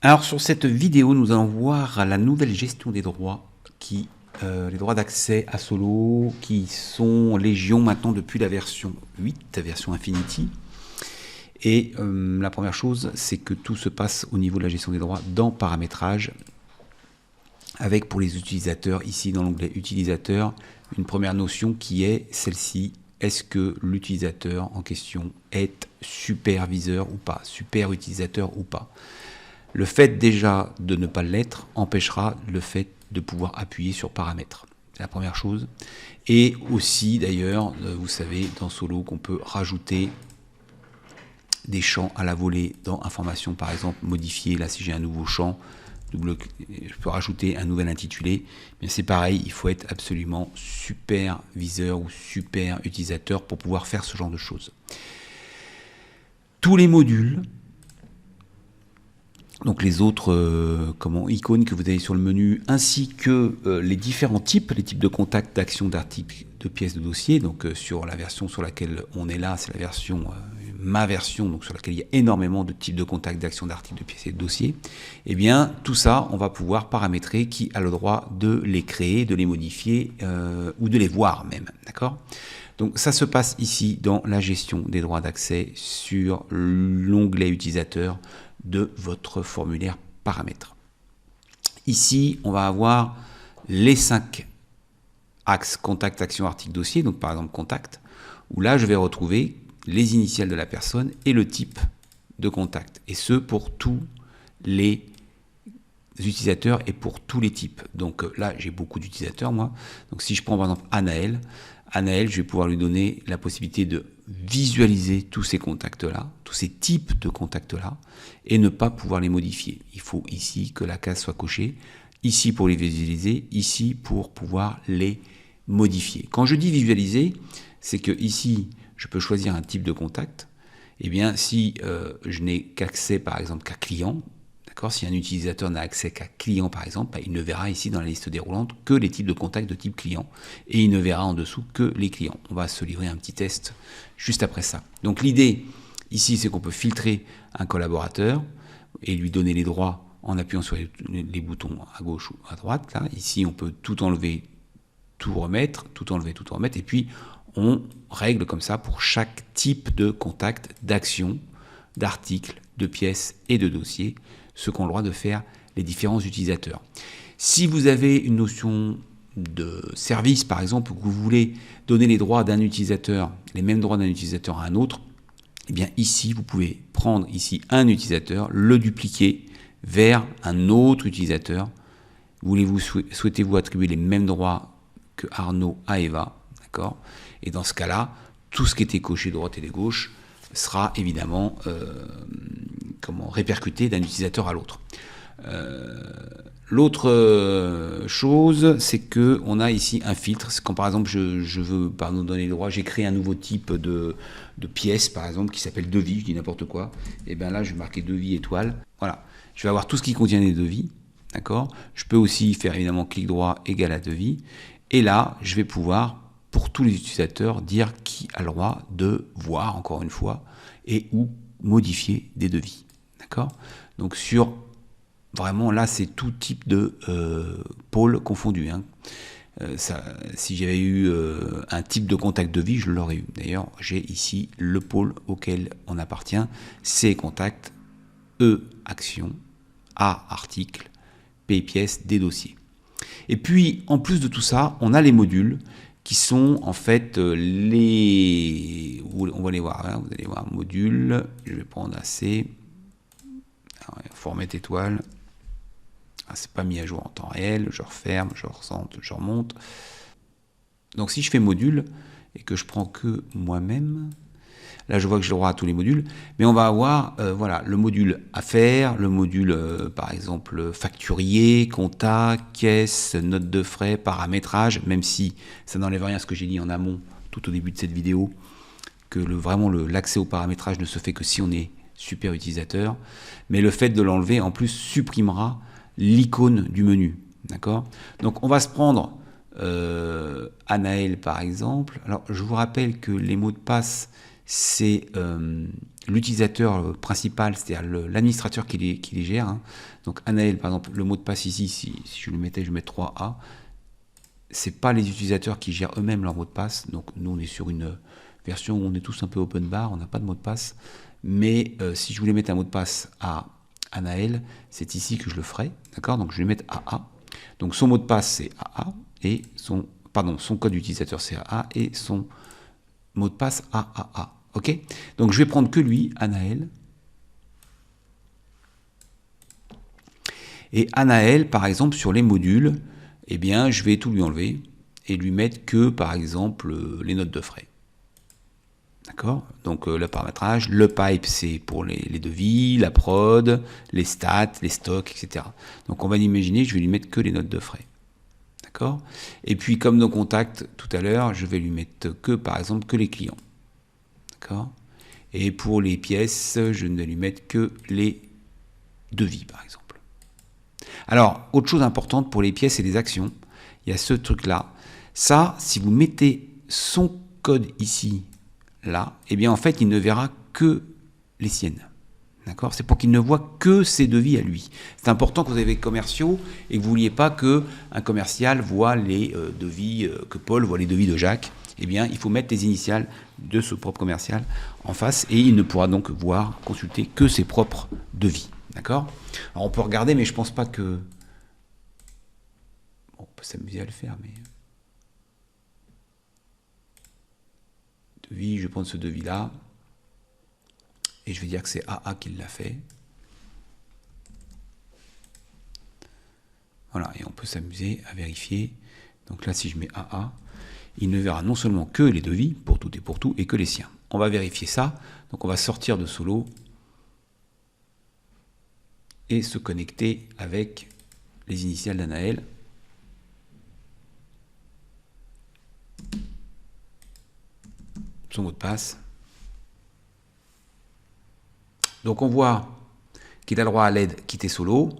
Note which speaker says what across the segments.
Speaker 1: Alors sur cette vidéo, nous allons voir la nouvelle gestion des droits, les droits d'accès à Solo, qui sont légion maintenant depuis la version 8, la version Infinity. Et la première chose, c'est que tout se passe au niveau de la gestion des droits dans paramétrage, avec pour les utilisateurs, ici dans l'onglet utilisateur, une première notion qui est celle-ci. Est-ce que l'utilisateur en question est superviseur ou pas, super utilisateur ou pas? Le fait déjà de ne pas l'être empêchera le fait de pouvoir appuyer sur paramètres. C'est la première chose. Et aussi d'ailleurs, vous savez dans Solo qu'on peut rajouter des champs à la volée dans information, par exemple modifier. Là si j'ai un nouveau champ, je peux rajouter un nouvel intitulé. Mais c'est pareil, il faut être absolument superviseur ou super utilisateur pour pouvoir faire ce genre de choses. Tous les modules, donc les autres icônes que vous avez sur le menu, ainsi que les différents types, les types de contacts, d'actions, d'articles, de pièces, de dossiers. Donc sur la version sur laquelle on est là, c'est la version, ma version, donc sur laquelle il y a énormément de types de contacts, d'actions, d'articles, de pièces et de dossiers. Et bien tout ça, on va pouvoir paramétrer qui a le droit de les créer, de les modifier ou de les voir même, d'accord ? Donc ça se passe ici dans la gestion des droits d'accès sur l'onglet utilisateur de votre formulaire paramètres. Ici, on va avoir les 5 axes contact, action, article, dossier. Donc par exemple contact, où là je vais retrouver les initiales de la personne et le type de contact. Et ce pour tous les utilisateurs et pour tous les types. Donc là j'ai beaucoup d'utilisateurs moi. Donc si je prends par exemple Anaël, je vais pouvoir lui donner la possibilité de visualiser tous ces contacts-là, tous ces types de contacts-là, et ne pas pouvoir les modifier. Il faut ici que la case soit cochée, ici pour les visualiser, ici pour pouvoir les modifier. Quand je dis visualiser, c'est que ici, je peux choisir un type de contact. Eh bien, si je n'ai qu'accès, par exemple, qu'à client, si un utilisateur n'a accès qu'à client par exemple, il ne verra ici dans la liste déroulante que les types de contacts de type client et il ne verra en dessous que les clients. On va se livrer un petit test juste après ça. Donc l'idée ici, c'est qu'on peut filtrer un collaborateur et lui donner les droits en appuyant sur les boutons à gauche ou à droite. Là. Ici, on peut tout enlever, tout remettre, tout enlever, tout remettre, et puis on règle comme ça pour chaque type de contact, d'action, d'article, de pièces et de dossiers, ce qu'ont le droit de faire les différents utilisateurs. Si vous avez une notion de service, par exemple, que vous voulez donner les droits d'un utilisateur, les mêmes droits d'un utilisateur à un autre, eh bien ici, vous pouvez prendre ici un utilisateur, le dupliquer vers un autre utilisateur. Souhaitez-vous attribuer les mêmes droits que Arnaud à Eva, d'accord ? Et dans ce cas-là, tout ce qui était coché de droite et de gauche sera évidemment répercuté d'un utilisateur à l'autre. L'autre chose, c'est que on a ici un filtre. Quand par exemple je veux donner le droit, j'ai créé un nouveau type de pièce par exemple qui s'appelle devis, je dis n'importe quoi. Et bien là je vais marquer devis étoile. Voilà, je vais avoir tout ce qui contient des devis, d'accord. Je peux aussi faire évidemment clic droit égal à devis. Et là je vais pouvoir pour tous les utilisateurs dire qui a le droit de voir encore une fois et ou modifier des devis. D'accord ? Donc sur vraiment là c'est tout type de pôle confondu. Hein. Si j'avais eu un type de contact devis, je l'aurais eu. D'ailleurs, j'ai ici le pôle auquel on appartient. C contact, E action, A article, P pièce, D dossier. Et puis en plus de tout ça, on a les modules qui sont en fait les... On va les voir, hein, vous allez voir, module, je vais prendre AC, format étoile, c'est pas mis à jour en temps réel, je referme, je recentre, je remonte. Donc si je fais module et que je prends que moi-même, là je vois que j'ai le droit à tous les modules, mais on va avoir voilà, le module affaires, le module par exemple facturier, compta, caisse, note de frais, paramétrage, même si ça n'enlève rien à ce que j'ai dit en amont tout au début de cette vidéo, que vraiment l'accès au paramétrage ne se fait que si on est super utilisateur, mais le fait de l'enlever en plus supprimera l'icône du menu, d'accord. Donc on va se prendre Anaël par exemple. Alors je vous rappelle que les mots de passe c'est l'utilisateur principal, c'est-à-dire l'administrateur qui les gère. Hein. Donc Anaël, par exemple, le mot de passe ici, si je le mettais, je mets 3A. C'est pas les utilisateurs qui gèrent eux-mêmes leur mot de passe. Donc nous, on est sur une version où on est tous un peu open bar, on n'a pas de mot de passe. Mais si je voulais mettre un mot de passe à Anaël, c'est ici que je le ferai. D'accord? Donc je vais mettre AA. Donc son mot de passe, c'est AA. Et son code utilisateur, c'est AA. Et son mot de passe, AAA. Ok? Donc je vais prendre que lui, Anaël. Et Anaël, par exemple, sur les modules, eh bien, je vais tout lui enlever et lui mettre que, par exemple, les notes de frais. D'accord? Donc le paramétrage, le pipe, c'est pour les devis, la prod, les stats, les stocks, etc. Donc on va imaginer, je vais lui mettre que les notes de frais. D'accord? Et puis comme nos contacts tout à l'heure, je vais lui mettre que, par exemple, que les clients. D'accord? Et pour les pièces, je ne vais lui mettre que les devis, par exemple. Alors, autre chose importante pour les pièces et les actions, il y a ce truc-là. Ça, si vous mettez son code ici, là, eh bien en fait, il ne verra que les siennes. D'accord? C'est pour qu'il ne voit que ses devis à lui. C'est important que vous avez des commerciaux et que vous ne vouliez pas qu'un commercial voit les devis, que Paul voit les devis de Jacques. Eh bien, il faut mettre les initiales de ce propre commercial en face et il ne pourra donc voir, consulter que ses propres devis. D'accord? Alors on peut regarder, mais je pense pas que... Bon, on peut s'amuser à le faire, mais... Devis, je vais prendre ce devis-là. Et je vais dire que c'est AA qui l'a fait. Voilà, et on peut s'amuser à vérifier. Donc là, si je mets AA, il ne verra non seulement que les devis, pour tout et pour tout, et que les siens. On va vérifier ça. Donc on va sortir de Solo et se connecter avec les initiales d'Anaël. Son mot de passe. Donc on voit qu'il a le droit à l'aide quitter Solo.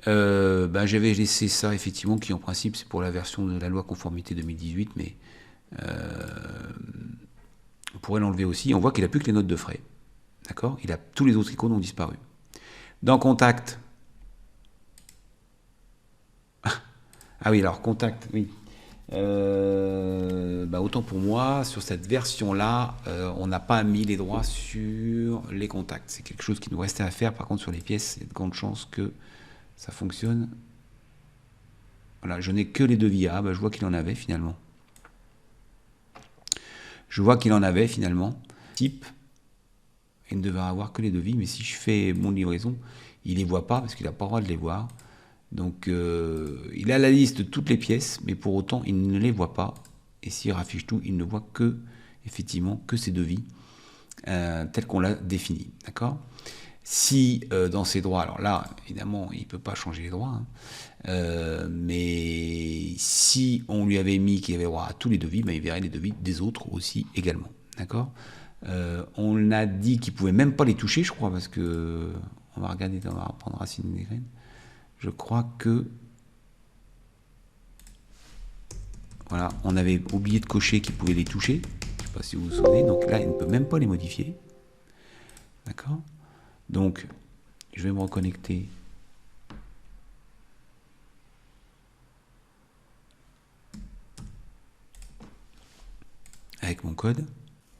Speaker 1: J'avais laissé ça effectivement qui en principe c'est pour la version de la loi conformité 2018, mais on pourrait l'enlever aussi. On voit qu'il n'a plus que les notes de frais. D'accord? Tous les autres icônes ont disparu. Dans Contact. Ah oui, alors Contact, oui. Autant pour moi, sur cette version-là, on n'a pas mis les droits sur les contacts. C'est quelque chose qui nous restait à faire. Par contre, sur les pièces, il y a de grandes chances que ça fonctionne. Voilà, je n'ai que les devis. Ah, je vois qu'il en avait finalement. Je vois qu'il en avait finalement. Type. Il ne devrait avoir que les devis, mais si je fais mon livraison, il ne les voit pas parce qu'il n'a pas le droit de les voir. Donc il a la liste de toutes les pièces, mais pour autant il ne les voit pas. Et s'il raffiche tout, il ne voit que, effectivement, que ces devis tels qu'on l'a défini. D'accord? Si dans ses droits, alors là, évidemment, il ne peut pas changer les droits, hein, mais si on lui avait mis qu'il avait droit à tous les devis, il verrait les devis des autres aussi également. D'accord? On a dit qu'il ne pouvait même pas les toucher, je crois, parce que on va regarder, on va reprendre Racine des graines. Je crois que voilà, on avait oublié de cocher qu'il pouvait les toucher. Je ne sais pas si vous vous souvenez. Donc là, il ne peut même pas les modifier. D'accord? Donc, je vais me reconnecter. Avec mon code.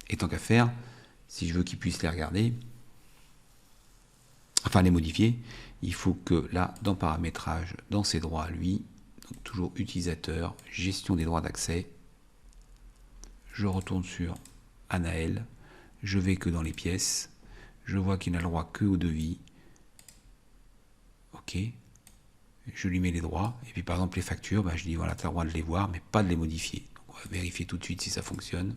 Speaker 1: Et tant qu'à faire, si je veux qu'il puisse les regarder, enfin les modifier, il faut que là, dans paramétrage, dans ses droits à lui, donc toujours utilisateur, gestion des droits d'accès, je retourne sur Anaël, je vais que dans les pièces, je vois qu'il n'a le droit que au devis, ok, je lui mets les droits, et puis par exemple les factures, je dis voilà, tu as le droit de les voir, mais pas de les modifier. Donc, on va vérifier tout de suite si ça fonctionne.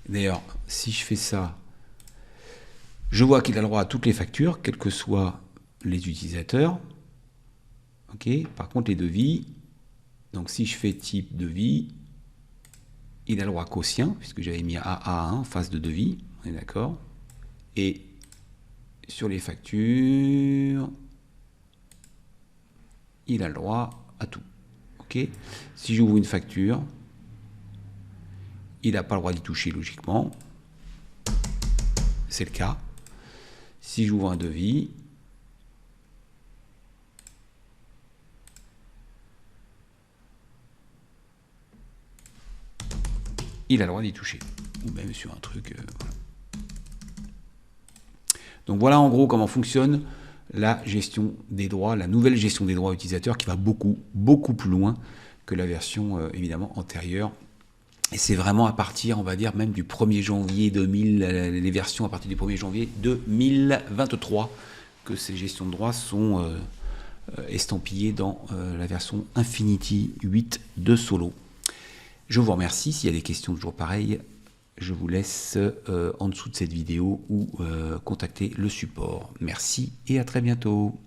Speaker 1: D'ailleurs, si je fais ça, je vois qu'il a le droit à toutes les factures, quels que soient les utilisateurs. Ok. Par contre, les devis, donc si je fais type devis, il a le droit qu'au sien, puisque j'avais mis AA1 en face de devis, on est d'accord. Et sur les factures, il a le droit à tout. Ok. Si j'ouvre une facture, il n'a pas le droit d'y toucher logiquement. C'est le cas. Si j'ouvre un devis, il a le droit d'y toucher. Ou même sur un truc. Voilà. Donc voilà en gros comment fonctionne la gestion des droits, la nouvelle gestion des droits utilisateurs qui va beaucoup plus loin que la version évidemment antérieure. Et c'est vraiment à partir, on va dire, même du 1er janvier 2000, les versions à partir du 1er janvier 2023, que ces gestions de droits sont estampillées dans la version Infinity 8 de Solo. Je vous remercie. S'il y a des questions toujours pareilles, je vous laisse en dessous de cette vidéo ou contacter le support. Merci et à très bientôt.